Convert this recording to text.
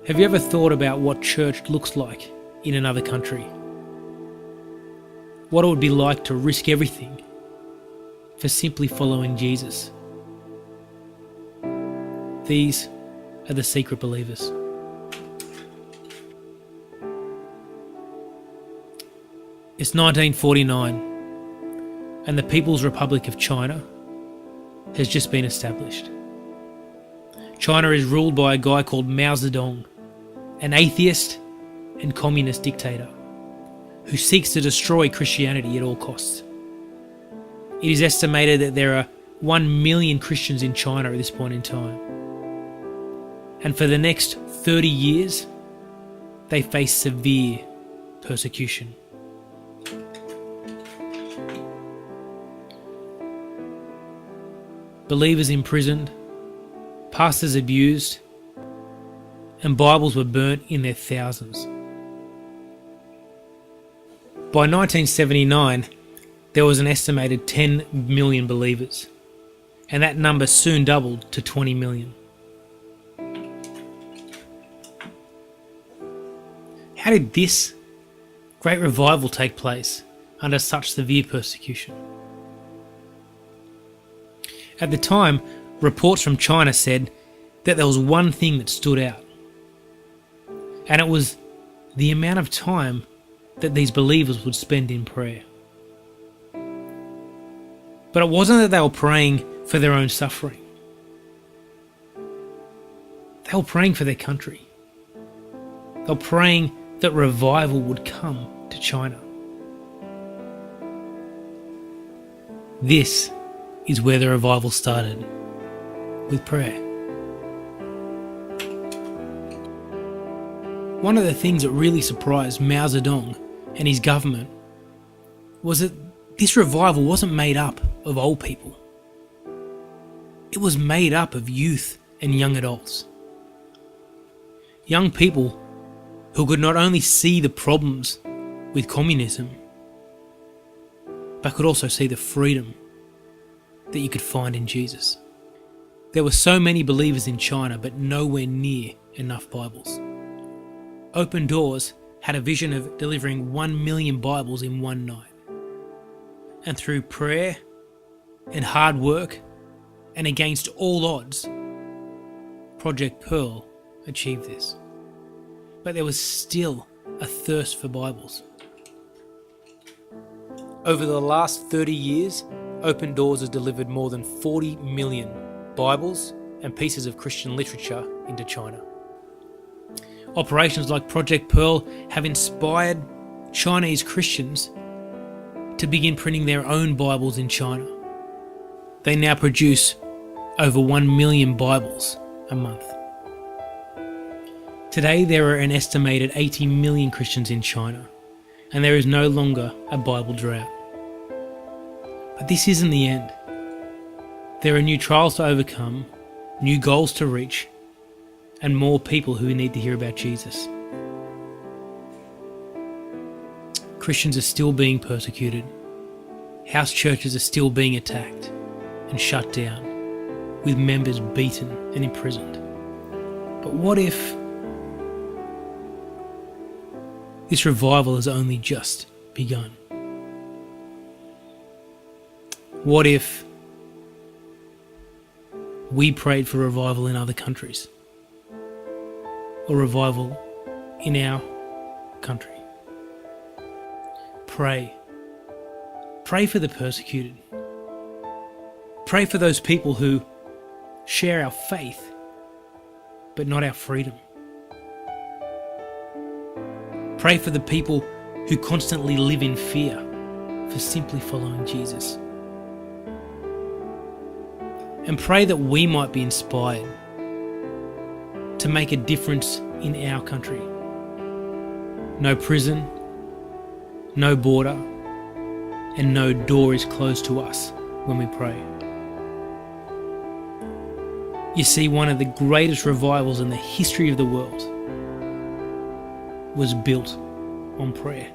Have you ever thought about what church looks like in another country? What it would be like to risk everything for simply following Jesus? These are the secret believers. It's 1949 and the People's Republic of China has just been established. China is ruled by a guy called Mao Zedong, an atheist and communist dictator who seeks to destroy Christianity at all costs. It is estimated that there are 1 million Christians in China at this point in time. And for the next 30 years, they face severe persecution. Believers imprisoned, pastors abused, and Bibles were burnt in their thousands. By 1979, there was an estimated 10 million believers, and that number soon doubled to 20 million. How did this great revival take place under such severe persecution? At the time, reports from China said that there was one thing that stood out, and it was the amount of time that these believers would spend in prayer. But it wasn't that they were praying for their own suffering. They were praying for their country. They were praying that revival would come to China. This is where the revival started, with prayer. One of the things that really surprised Mao Zedong and his government was that this revival wasn't made up of old people. It was made up of youth and young adults. Young people who could not only see the problems with communism, but could also see the freedom that you could find in Jesus. There were so many believers in China, but nowhere near enough Bibles. Open Doors had a vision of delivering 1 million Bibles in one night. And through prayer and hard work, and against all odds, Project Pearl achieved this. But there was still a thirst for Bibles. Over the last 30 years, Open Doors has delivered more than 40 million Bibles and pieces of Christian literature into China. Operations like Project Pearl have inspired Chinese Christians to begin printing their own Bibles in China. They now produce over 1 million Bibles a month. Today there are an estimated 80 million Christians in China, and there is no longer a Bible drought. But this isn't the end. There are new trials to overcome, new goals to reach, and more people who need to hear about Jesus. Christians are still being persecuted. House churches are still being attacked and shut down, with members beaten and imprisoned. But what if this revival has only just begun? What if we prayed for revival in other countries? Or revival in our country? Pray. Pray for the persecuted. Pray for those people who share our faith, but not our freedom. Pray for the people who constantly live in fear for simply following Jesus. And pray that we might be inspired to make a difference in our country. No prison, no border, and no door is closed to us when we pray. You see, one of the greatest revivals in the history of the world was built on prayer.